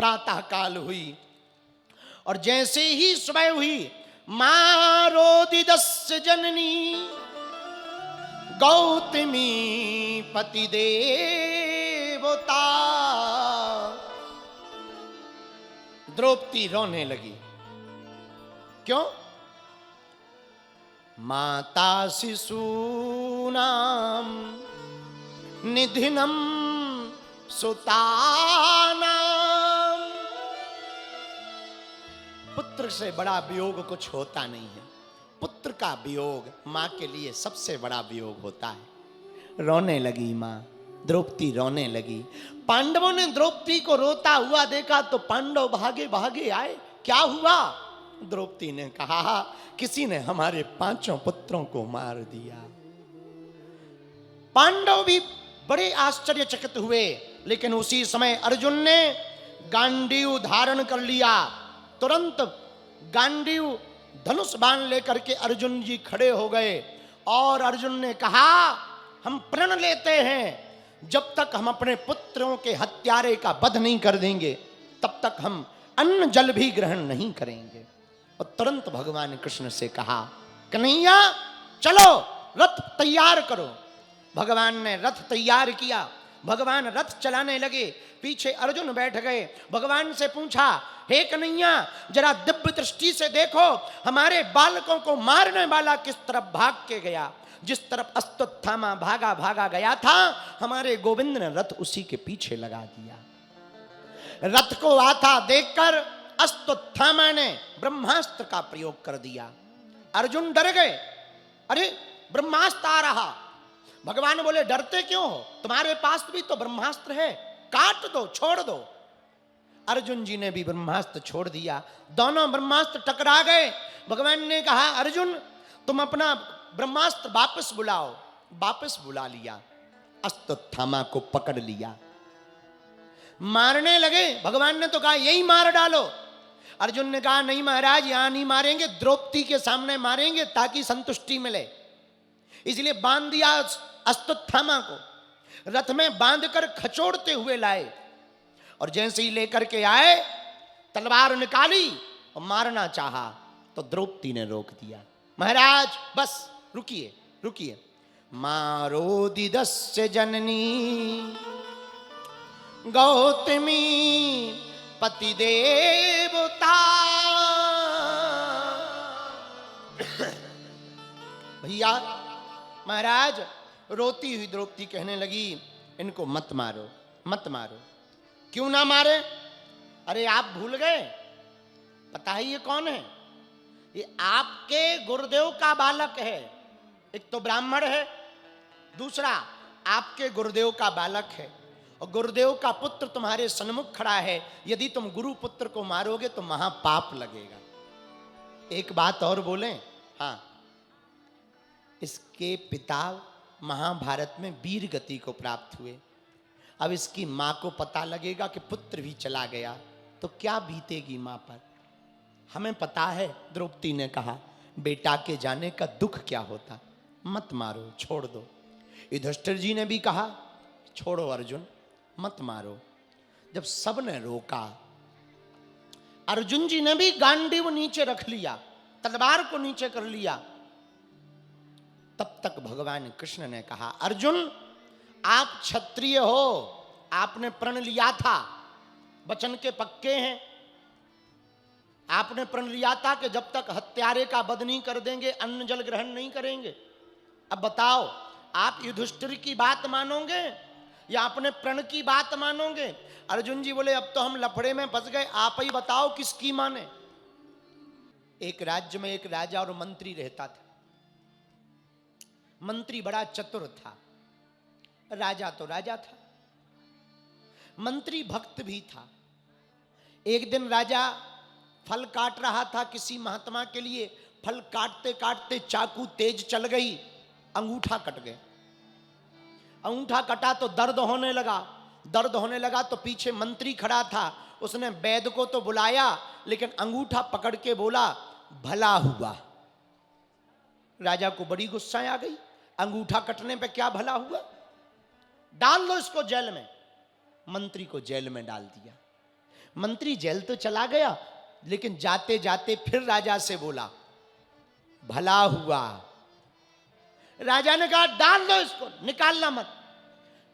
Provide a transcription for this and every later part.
प्रातः काल हुई और जैसे ही सुबह हुई, मां रोदिदस्य जननी गौतमी पति देवता। द्रौपदी रोने लगी। क्यों? माता शिशूनाम निधिनम सुतानाम। पुत्र से बड़ा वियोग कुछ होता नहीं है। पुत्र का वियोग मां के लिए सबसे बड़ा वियोग होता है। रोने लगी मां, द्रौपदी रोने लगी। पांडवों ने द्रौपदी को रोता हुआ देखा तो पांडव भागे भागे आए। क्या हुआ? द्रौपदी ने कहा, किसी ने हमारे 5 पुत्रों को मार दिया। पांडव भी बड़े आश्चर्यचकित हुए, लेकिन उसी समय अर्जुन ने गांडीव धारण कर लिया। तुरंत गांडीव धनुष बाण लेकर के अर्जुन जी खड़े हो गए और अर्जुन ने कहा, हम प्रण लेते हैं जब तक हम अपने पुत्रों के हत्यारे का वध नहीं कर देंगे तब तक हम अन्न जल भी ग्रहण नहीं करेंगे। और तुरंत भगवान कृष्ण से कहा, कन्हैया चलो रथ तैयार करो। भगवान ने रथ तैयार किया। भगवान रथ चलाने लगे, पीछे अर्जुन बैठ गए। भगवान से पूछा, हे कन्हैया जरा दिव्य दृष्टि से देखो, हमारे बालकों को मारने वाला किस तरफ भाग के गया। जिस तरफ अश्वत्थामा भागा भागा गया था, हमारे गोविंद ने रथ उसी के पीछे लगा दिया। रथ को आता देखकर अश्वत्थामा ने ब्रह्मास्त्र का प्रयोग कर दिया। अर्जुन डर गए, अरे ब्रह्मास्त्र आ रहा। भगवान बोले, डरते क्यों हो, तुम्हारे पास भी तो ब्रह्मास्त्र है, काट दो, छोड़ दो। अर्जुन जी ने भी ब्रह्मास्त्र छोड़ दिया। दोनों ब्रह्मास्त्र टकरा गए। भगवान ने कहा, अर्जुन तुम अपना ब्रह्मास्त्र वापस बुलाओ। वापस बुला लिया। अश्वत्थामा को पकड़ लिया, मारने लगे। भगवान ने तो कहा, यही मार डालो। अर्जुन ने कहा, नहीं महाराज, यहां नहीं मारेंगे, द्रौपदी के सामने मारेंगे ताकि संतुष्टि मिले। इसलिए बांध दिया अश्वत्थामा को। रथ में बांधकर खचोड़ते हुए लाए और जैसे ही लेकर के आए, तलवार निकाली और मारना चाहा तो द्रौपदी ने रोक दिया। महाराज बस रुकिए रुकिए। मारो दिदस्य जननी गौतमी पति देवता। भैया महाराज, रोती हुई द्रौपदी कहने लगी, इनको मत मारो, मत मारो। क्यों ना मारे? अरे आप भूल गए, पता है ये कौन है? ये आपके गुरुदेव का बालक है। एक तो ब्राह्मण है, दूसरा आपके गुरुदेव का बालक है और गुरुदेव का पुत्र तुम्हारे सन्मुख खड़ा है। यदि तुम गुरु पुत्र को मारोगे तो महापाप लगेगा। एक बात और बोलें, हाँ, इसके पिता महाभारत में वीर गति को प्राप्त हुए। अब इसकी मां को पता लगेगा कि पुत्र भी चला गया तो क्या बीतेगी मां पर। हमें पता है, द्रौपदी ने कहा, बेटा के जाने का दुख क्या होता। मत मारो, छोड़ दो। युधिष्ठिर जी ने भी कहा, छोड़ो अर्जुन, मत मारो। जब सब ने रोका, अर्जुन जी ने भी गांडीव नीचे रख लिया, तलवार को नीचे कर लिया। तब तक भगवान कृष्ण ने कहा, अर्जुन आप क्षत्रिय हो, आपने प्रण लिया था, वचन के पक्के हैं। आपने प्रण लिया था कि जब तक हत्यारे का वध नहीं कर देंगे अन्न जल ग्रहण नहीं करेंगे। अब बताओ, आप युधिष्ठिर की बात मानोगे या अपने प्रण की बात मानोगे? अर्जुन जी बोले, अब तो हम लफड़े में फंस गए, आप ही बताओ किसकी माने। एक राज्य में एक राजा और मंत्री रहता था। मंत्री बड़ा चतुर था, राजा तो राजा था, मंत्री भक्त भी था। एक दिन राजा फल काट रहा था किसी महात्मा के लिए। फल काटते काटते चाकू तेज चल गई, अंगूठा कट गया। अंगूठा कटा तो दर्द होने लगा। दर्द होने लगा तो पीछे मंत्री खड़ा था, उसने वैद्य को तो बुलाया, लेकिन अंगूठा पकड़ के बोला, भला हुआ। राजा को बड़ी गुस्सा आ गई, अंगूठा कटने पे क्या भला हुआ, डाल दो इसको जेल में। मंत्री को जेल में डाल दिया। मंत्री जेल तो चला गया, लेकिन जाते जाते फिर राजा से बोला, भला हुआ। राजा ने कहा डाल दो इसको, निकालना मत।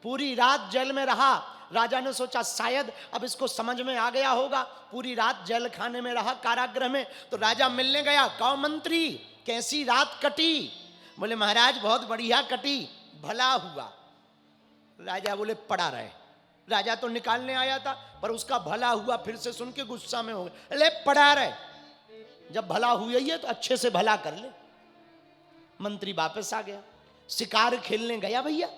पूरी रात जेल में रहा। राजा ने सोचा शायद अब इसको समझ में आ गया होगा। पूरी रात जेल खाने में रहा, कारागृह में। तो राजा मिलने गया, कहो मंत्री कैसी रात कटी? बोले महाराज बहुत बढ़िया कटी, भला हुआ। राजा बोले पड़ा रहे। राजा तो निकालने आया था, पर उसका भला हुआ फिर से सुन के गुस्सा में हो गए। अरे पड़ा रहे, जब भला हुआ ही है तो अच्छे से भला कर ले। मंत्री वापस आ गया। शिकार खेलने गया भैया,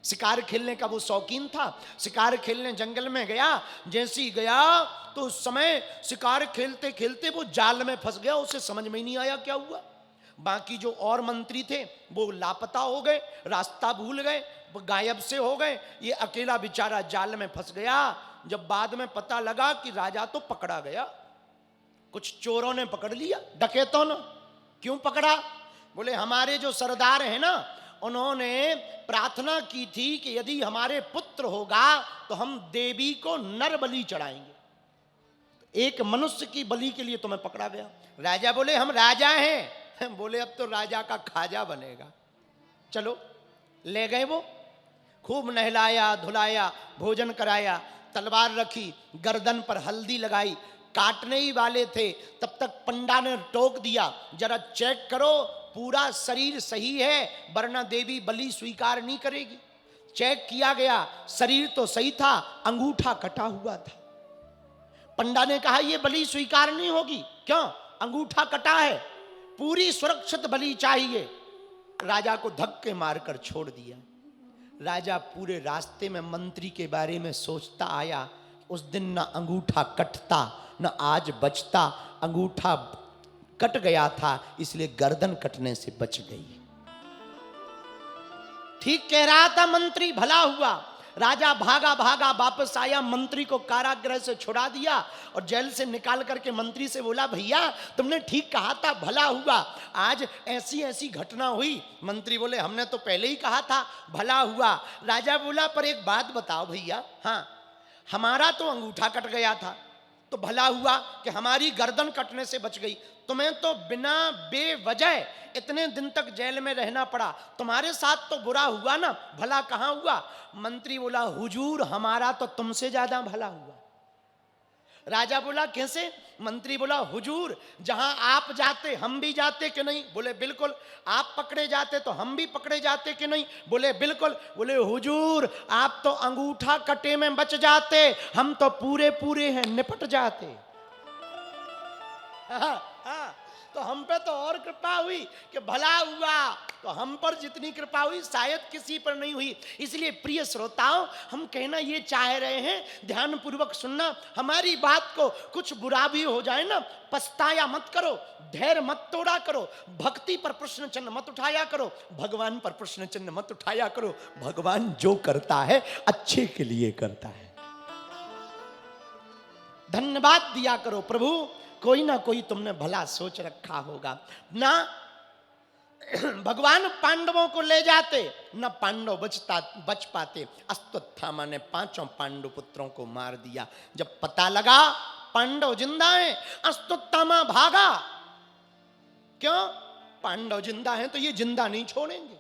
शिकार खेलने का वो शौकीन था। शिकार खेलने जंगल में गया। जैसे ही गया तो उस समय शिकार खेलते खेलते वो जाल में फंस गया। उसे समझ में ही नहीं आया क्या हुआ। बाकी जो और मंत्री थे वो लापता हो गए, रास्ता भूल गए, वो गायब से हो गए। ये अकेला बेचारा जाल में फंस गया। जब बाद में पता लगा कि राजा तो पकड़ा गया, कुछ चोरों ने पकड़ लिया, डकैतों ने। क्यों पकड़ा? बोले हमारे जो सरदार हैं ना, उन्होंने प्रार्थना की थी कि यदि हमारे पुत्र होगा तो हम देवी को नर बलि चढ़ाएंगे। एक मनुष्य की बलि के लिए तुम्हें पकड़ा गया। राजा बोले हम राजा हैं। बोले अब तो राजा का खाजा बनेगा, चलो। ले गए वो, खूब नहलाया धुलाया, भोजन कराया, तलवार रखी, गर्दन पर हल्दी लगाई। काटने ही वाले थे तब तक पंडा ने टोक दिया, जरा चेक करो पूरा शरीर सही है, वरना देवी बलि स्वीकार नहीं करेगी। चेक किया गया, शरीर तो सही था, अंगूठा कटा हुआ था। पंडा ने कहा यह बलि स्वीकार नहीं होगी। क्यों? अंगूठा कटा है, पूरी सुरक्षित बलि चाहिए। राजा को धक्के मारकर छोड़ दिया। राजा पूरे रास्ते में मंत्री के बारे में सोचता आया, उस दिन ना अंगूठा कटता न आज बचता। अंगूठा कट गया था इसलिए गर्दन कटने से बच गई। ठीक कह रहा था मंत्री, भला हुआ। राजा भागा भागा वापस आया, मंत्री को कारागृह से छुड़ा दिया और जेल से निकाल करके मंत्री से बोला भैया तुमने ठीक कहा था, भला हुआ, आज ऐसी ऐसी घटना हुई। मंत्री बोले हमने तो पहले ही कहा था भला हुआ। राजा बोला पर एक बात बताओ भैया, हाँ हमारा तो अंगूठा कट गया था तो भला हुआ कि हमारी गर्दन कटने से बच गई। तुम्हें तो बिना बेवजह इतने दिन तक जेल में रहना पड़ा, तुम्हारे साथ तो बुरा हुआ ना, भला कहाँ हुआ? मंत्री बोला हुजूर हमारा तो तुमसे ज्यादा भला हुआ। राजा बोला कैसे? मंत्री बोला हुजूर जहां आप जाते हम भी जाते कि नहीं? बोले बिल्कुल। आप पकड़े जाते तो हम भी पकड़े जाते कि नहीं? बोले बिल्कुल। बोले हुजूर आप तो अंगूठा कटे में बच जाते, हम तो पूरे पूरे हैं निपट जाते। हाँ, तो हम पे तो और कृपा हुई कि भला हुआ, तो हम पर जितनी कृपा हुई शायद किसी पर नहीं हुई। इसलिए प्रिय श्रोताओं, हम कहना ये चाह रहे हैं, ध्यान पूर्वक सुनना हमारी बात को। कुछ बुरा भी हो जाए ना, पछताया मत करो, धैर्य मत तोड़ा करो, भक्ति पर प्रश्न चिन्ह मत उठाया करो, भगवान पर प्रश्न चिन्ह मत उठाया करो। भगवान जो करता है अच्छे के लिए करता है। धन्यवाद दिया करो प्रभु, कोई ना कोई तुमने भला सोच रखा होगा ना। भगवान पांडवों को ले जाते न पांडव बच पाते। अश्वत्थामा ने 5 पांडव पुत्रों को मार दिया। जब पता लगा पांडव जिंदा हैं, अश्वत्थामा भागा। क्यों? पांडव जिंदा हैं तो ये जिंदा नहीं छोड़ेंगे।